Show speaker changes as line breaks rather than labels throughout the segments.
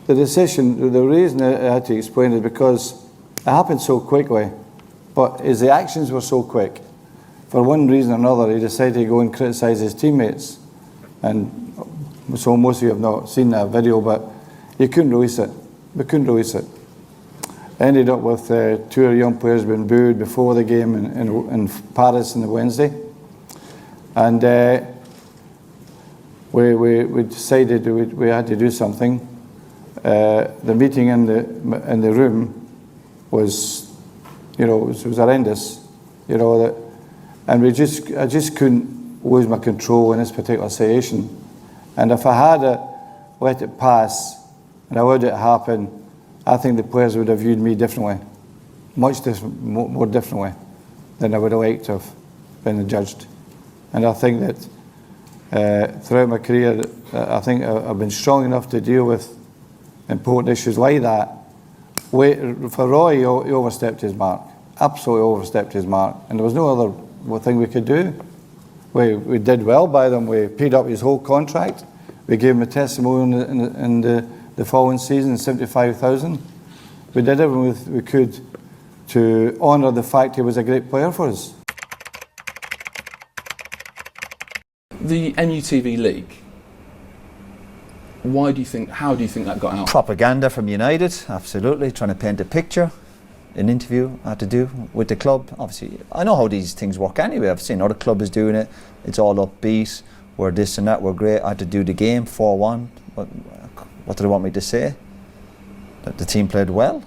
the decision, the reason I had to explain it because it happened so quickly, but the actions were so quick. For one reason or another, he decided to go and criticise his teammates. And so most of you have not seen that video, but you couldn't release it. We couldn't release it. Ended up with 2 young players being booed before the game in Paris on the Wednesday. And we decided we had to do something. The meeting in the room was, was horrendous, and I just couldn't lose my control in this particular situation. And if I had let it pass and allowed it to happen, I think the players would have viewed me differently, much more differently than I would have liked to have been judged. And I think that throughout my career, I think I've been strong enough to deal with important issues like that. For Roy, he overstepped his mark, absolutely overstepped his mark, and there was no other thing we could do. We did well by them. We paid up his whole contract. We gave him a testimonial in the following season, 75,000. We did everything we could to honour the fact he was a great player for us.
The MUTV League. How do you think that got out?
Propaganda from United, absolutely, trying to paint a picture. An interview I had to do with the club. Obviously, I know how these things work anyway. I've seen other clubs doing it. It's all upbeat. We're this and that. We're great. I had to do the game 4-1. What do they want me to say? That the team played well?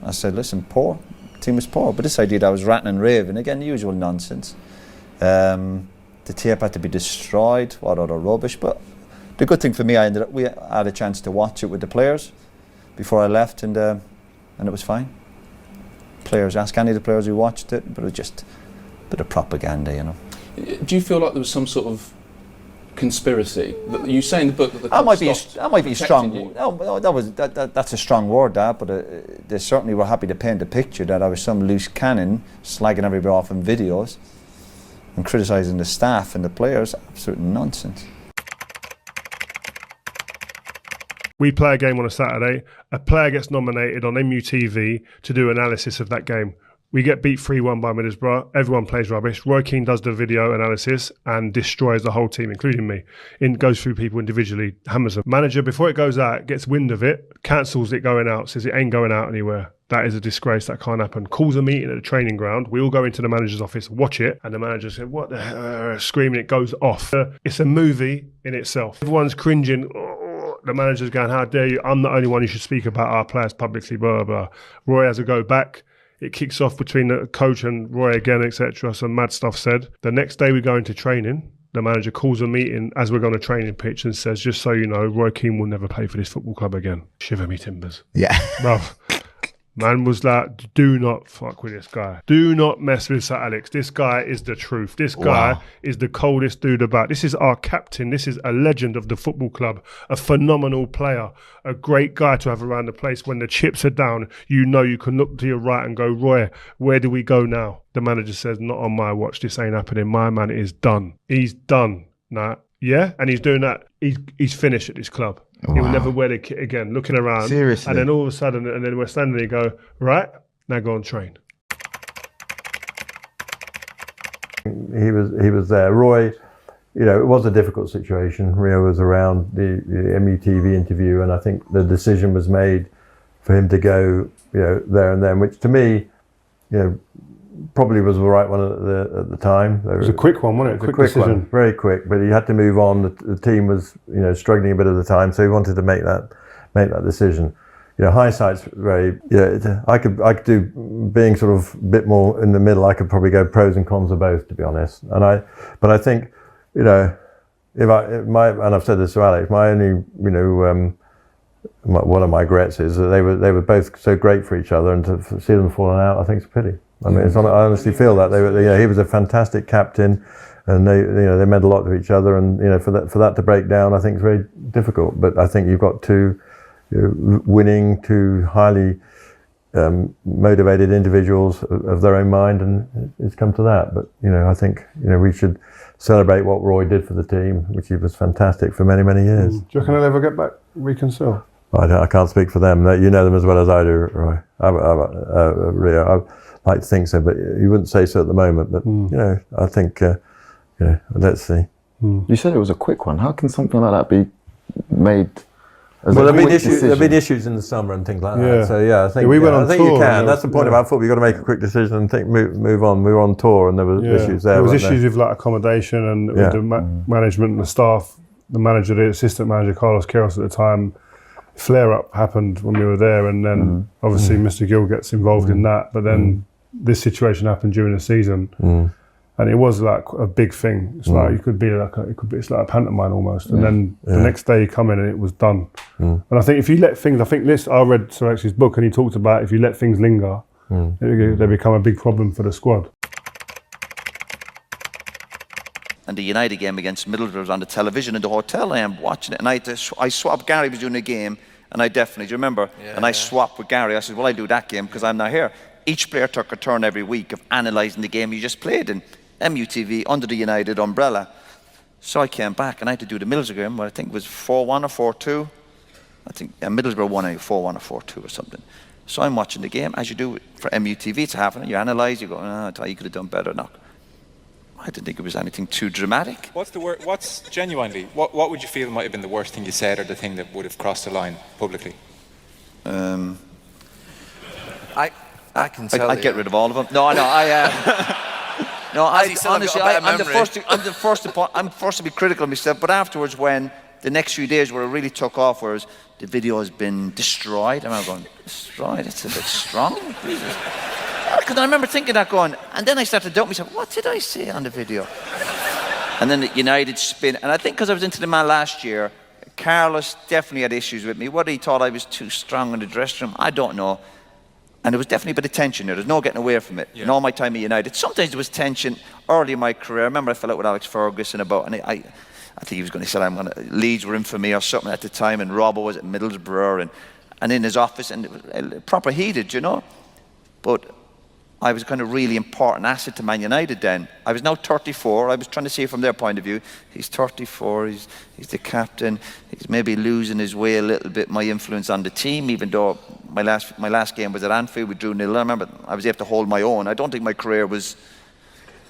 I said, listen, poor. The team was poor. But this idea that I was ranting and raving, again, the usual nonsense. The tape had to be destroyed. What other rubbish? But the good thing for me, we had a chance to watch it with the players before I left, and it was fine. Players, ask any of the players who watched it, but it was just a bit of propaganda,
Do you feel like there was some sort of conspiracy? You say in the book that the
club
that
might be strong. No, that's a strong word, but they certainly were happy to paint a picture that I was some loose cannon slagging everybody off in videos and criticising the staff and the players. Absolute nonsense.
We play a game on a Saturday. A player gets nominated on MUTV to do analysis of that game. We get beat 3-1 by Middlesbrough. Everyone plays rubbish. Roy Keane does the video analysis and destroys the whole team, including me. Goes through people individually, hammers them. Manager, before it goes out, gets wind of it, cancels it going out, says it ain't going out anywhere. That is a disgrace. That can't happen. Calls a meeting at the training ground. We all go into the manager's office, watch it, and the manager said, what the hell? Screaming, it goes off. It's a movie in itself. Everyone's cringing. The manager's going, how dare you? I'm the only one who should speak about our players publicly, blah, blah, blah. Roy has to go back. It kicks off between the coach and Roy again, etc. Some mad stuff said. The next day we go into training. The manager calls a meeting as we're on a training pitch and says, just so you know, Roy Keane will never play for this football club again. Shiver me timbers.
Yeah.
Bruv. Man was like, do not fuck with this guy. Do not mess with Sir Alex. This guy is the truth. This guy is the coldest dude about. This is our captain. This is a legend of the football club. A phenomenal player. A great guy to have around the place. When the chips are down, you know you can look to your right and go, Roy, where do we go now? The manager says, not on my watch. This ain't happening. My man is done. He's done. Nah. Yeah? And he's doing that. He's finished at this club. Wow. He will never wear the kit again, looking around.
Seriously.
And then all of a sudden, and then we're standing there and go, right, now go and train.
He was there. Roy, it was a difficult situation. Rio was around the MUTV interview, and I think the decision was made for him to go, there and then, which to me, probably was the right one at the time.
It was a quick one, wasn't it?
A quick decision. One, very quick. But he had to move on. The team was, struggling a bit at the time, so he wanted to make that decision. Hindsight's very. I could do, being sort of a bit more in the middle. I could probably go pros and cons of both, to be honest. But I think, and I've said this to Alex, my only, one of my regrets is that they were both so great for each other, and to see them falling out, I think it's a pity. I mean, I honestly feel that he was a fantastic captain, and they meant a lot to each other, and for that to break down, I think it's very difficult. But I think you've got two highly motivated individuals of their own mind, and it's come to that. But I think we should celebrate what Roy did for the team, which he was fantastic for many, many years.
Do you reckon he'll ever get back reconcile?
I can't speak for them. You know them as well as I do, Roy. Rio. I like to think so, but you wouldn't say so at the moment. But you know, I think let's see.
You said it was a quick one. How can something like that be made?
Well, there've been issues in the summer and things like that. So yeah, I think
we went on
I think
tour,
you can. That's the point about football. You've got to make a quick decision and think, move on. We were on tour and there were issues there.
There was issues with like accommodation and with the management and the staff. The manager, the assistant manager, Carlos Queiroz at the time. Flare-up happened when we were there, and then obviously Mr. Gill gets involved in that. But then this situation happened during the season, and it was like a big thing. It's like it's like a pantomime almost. And then the next day you come in and it was done. And I think if you let things, I read Sir Alex's book and he talked about if you let things linger, they become a big problem for the squad.
And the United game against Middlesbrough was on the television in the hotel. I am watching it, and I swapped. Gary was doing a game, and I definitely, do you remember? I swapped with Gary. I said, well, I do that game because I'm not here. Each player took a turn every week of analysing the game you just played in MUTV under the United umbrella. So I came back, and I had to do the Middlesbrough game, where I think it was 4-1 or 4-2. I think Middlesbrough won 4-1 or 4-2 or something. So I'm watching the game, as you do for MUTV. It's half an hour. You analyse, you go, you could have done better. No. I didn't think it was anything too dramatic.
What's genuinely, what would you feel might have been the worst thing you said or the thing that would have crossed the line publicly?
I can tell I'd get rid of all of them. No, honestly, I'm the first to be critical of myself, but afterwards when the next few days where it really took off, whereas the video has been destroyed, I'm going, destroyed? It's a bit strong. Because I remember thinking that going, and then I started to doubt myself, what did I say on the video? And then the United spin, and I think because I was into the man last year, Carlos definitely had issues with me. Whether he thought I was too strong in the dressing room, I don't know. And there was definitely a bit of tension there. There's no getting away from it. In all my time at United, sometimes there was tension early in my career. I remember I fell out with Alex Ferguson about, and I think he was going to say, Leeds were in for me or something at the time, and Robbo was at Middlesbrough, and in his office, and it was proper heated, you know. But I was a kind of really important asset to Man United then. I was now 34. I was trying to see it from their point of view. He's 34. He's the captain. He's maybe losing his way a little bit. My influence on the team, even though my last game was at Anfield, we drew 0-0. I remember I was able to hold my own. I don't think my career was.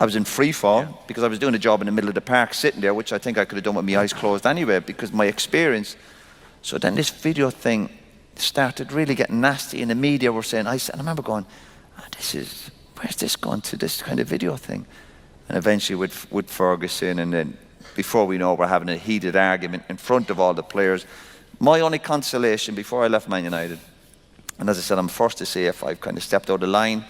I was in free fall because I was doing a job in the middle of the park, sitting there, which I think I could have done with my eyes closed anyway because my experience. So then this video thing started really getting nasty, and the media were saying. And I remember going. Where's this going to, this kind of video thing? And eventually with Ferguson, and then before we know, we're having a heated argument in front of all the players. My only consolation before I left Man United, and as I said, I'm first to say if I've kind of stepped out of line,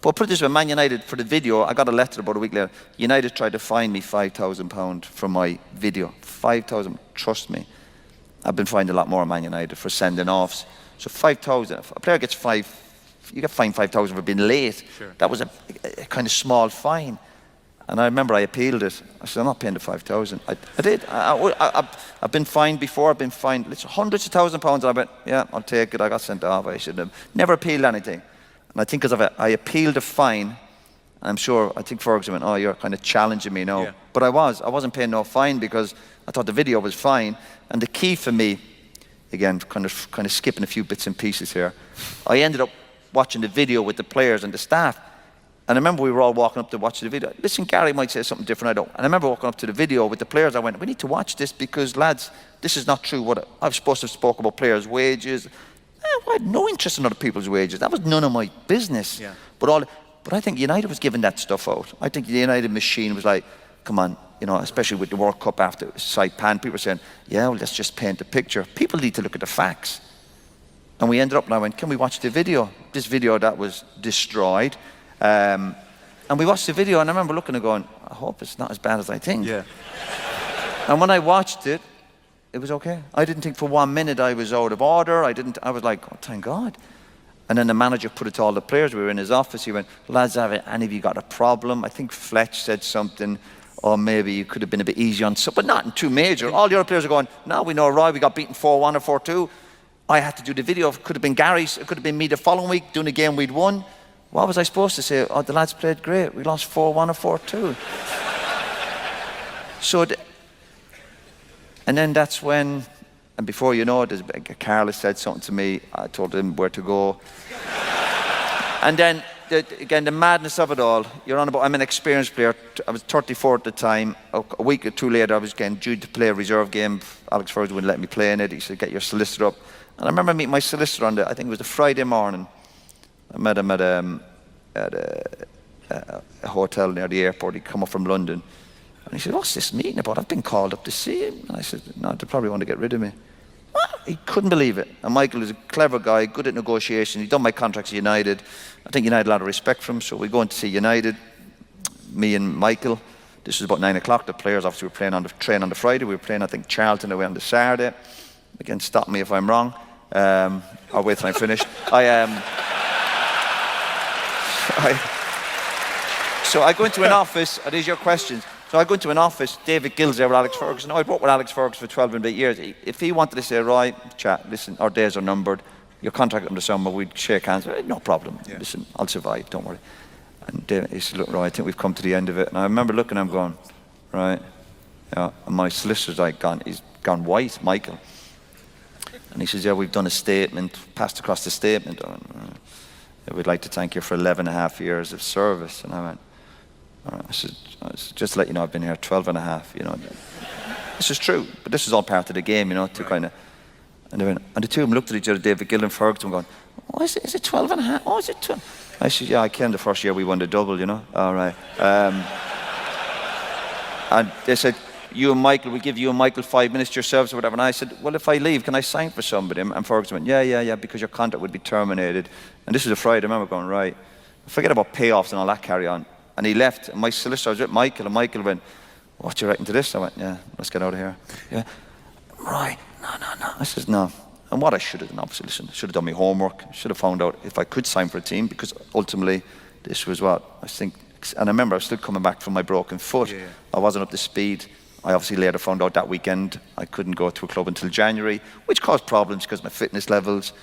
but put it this way, Man United, for the video, I got a letter about a week later, United tried to fine me £5,000 for my video. 5,000, trust me. I've been fined a lot more at Man United for sending offs. So 5,000, if a player gets you get fined 5,000 for being late. Sure. That was a kind of small fine. And I remember I appealed it. I said, I'm not paying the 5,000. I did. I've been fined before. I've been fined hundreds of £1,000s. I went, yeah, I'll take it. I got sent off. I should have never appealed anything. And I think because I appealed a fine, I think Ferguson went, oh, you're kind of challenging me now. Yeah. But I wasn't paying no fine because I thought the video was fine. And the key for me, again, kind of skipping a few bits and pieces here, I ended up watching the video with the players and the staff. And I remember we were all walking up to watch the video. Listen, Gary might say something different, I don't. And I remember walking up to the video with the players. I went, we need to watch this because, lads, this is not true. What I was supposed to have spoke about players' wages. I had no interest in other people's wages. That was none of my business. Yeah. But I think United was giving that stuff out. I think the United machine was like, come on, you know, especially with the World Cup after Saipan, people were saying, yeah, well, let's just paint a picture. People need to look at the facts. And we ended up, and I went, can we watch the video? This video that was destroyed. And we watched the video, and I remember looking and going, I hope it's not as bad as I think. Yeah. And when I watched it, it was okay. I didn't think for 1 minute I was out of order. I was like, oh, thank God. And then the manager put it to all the players. We were in his office. He went, lads, have any of you got a problem? I think Fletch said something, or maybe you could have been a bit easy on some, but not too major. All the other players are going, no, we know, Roy, we got beaten 4-1 or 4-2. I had to do the video. It could have been Gary's. It could have been me the following week doing a game we'd won. What was I supposed to say? Oh, the lads played great. We lost 4-1 or 4-2. So, and then that's when And before you know it, Carla said something to me. I told him where to go. And then, again, the madness of it all. You're on about, I'm an experienced player. I was 34 at the time. A week or two later, I was getting due to play a reserve game. Alex Ferguson wouldn't let me play in it. He said, get your solicitor up. And I remember meeting my solicitor on I think it was the Friday morning. I met him at a hotel near the airport. He'd come up from London. And he said, what's this meeting about? I've been called up to see him. And I said, no, they probably want to get rid of me. What? He couldn't believe it. And Michael is a clever guy, good at negotiation. He'd done my contracts at United. I think United had a lot of respect for him. So we go in to see United, me and Michael. This was about 9 o'clock. The players obviously were playing on the train on the Friday. We were playing, I think, Charlton away on the Saturday. Again, stop me if I'm wrong. I'll wait till I'm finished. So I go into an office, and these are your questions. So I go into an office, David Gill's there with Alex Ferguson. I'd worked with Alex Ferguson for 12 and a bit years. If he wanted to say, right, chat, listen, our days are numbered, your contract in the summer, we'd shake hands. No problem. Yeah. Listen, I'll survive, don't worry. And he said, look, right, I think we've come to the end of it. And I remember looking at him going, right, yeah. And my solicitor's he's gone white, Michael. And he says, yeah, we've done a statement, passed across the statement. We'd like to thank you for 11 and a half years of service. And I went, all right. I said, just to let you know, I've been here 12 and a half, you know. This is true, but this is all part of the game, you know, to kind of, and the two of them looked at each other, David Gill and Ferguson, going, oh, is it 12 and a half? Oh, is it 12? I said, yeah, I came the first year we won the double, you know. All right. And they said, you and Michael, we give you and Michael 5 minutes to yourselves or whatever. And I said, well, if I leave, can I sign for somebody? And Ferguson went, yeah, because your contract would be terminated. And this was a Friday. I remember going, right, forget about payoffs and all that carry on. And he left, and my solicitor was with Michael, and Michael went, what do you reckon to this? I went, yeah, let's get out of here. Yeah, right, no. I said, no. And what I should have done, obviously, listen, I should have done my homework. I should have found out if I could sign for a team, because ultimately, this was what I think, and I remember I was still coming back from my broken foot. Yeah. I wasn't up to speed. I obviously later found out that weekend I couldn't go to a club until January, which caused problems because of my fitness levels.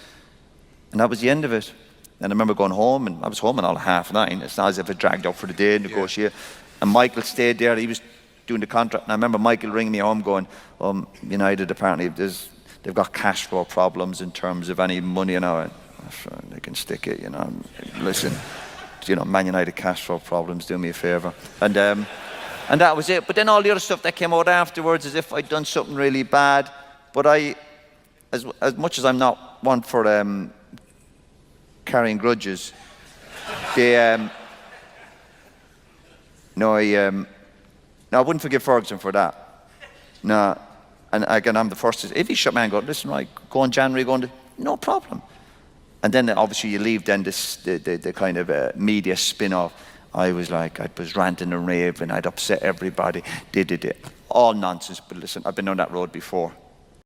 And that was the end of it. And I remember going home, and I was home at all 9:30. It's not as if I dragged out for the day, negotiate. Yeah. And Michael stayed there. He was doing the contract. And I remember Michael ringing me home going, United apparently, they've got cash flow problems in terms of any money. And I went, sure, they can stick it, you know. Listen, you know, Man United cash flow problems, do me a favour. And that was it. But then all the other stuff that came out afterwards, as if I'd done something really bad. But as much as I'm not one for carrying grudges, I wouldn't forgive Ferguson for that. No, and again, I'm the first to say, if he shut me and go, listen, right, go on January, no problem. And then obviously you leave then the kind of media spin-off. I was ranting and raving, I'd upset everybody, all nonsense. But listen, I've been on that road before.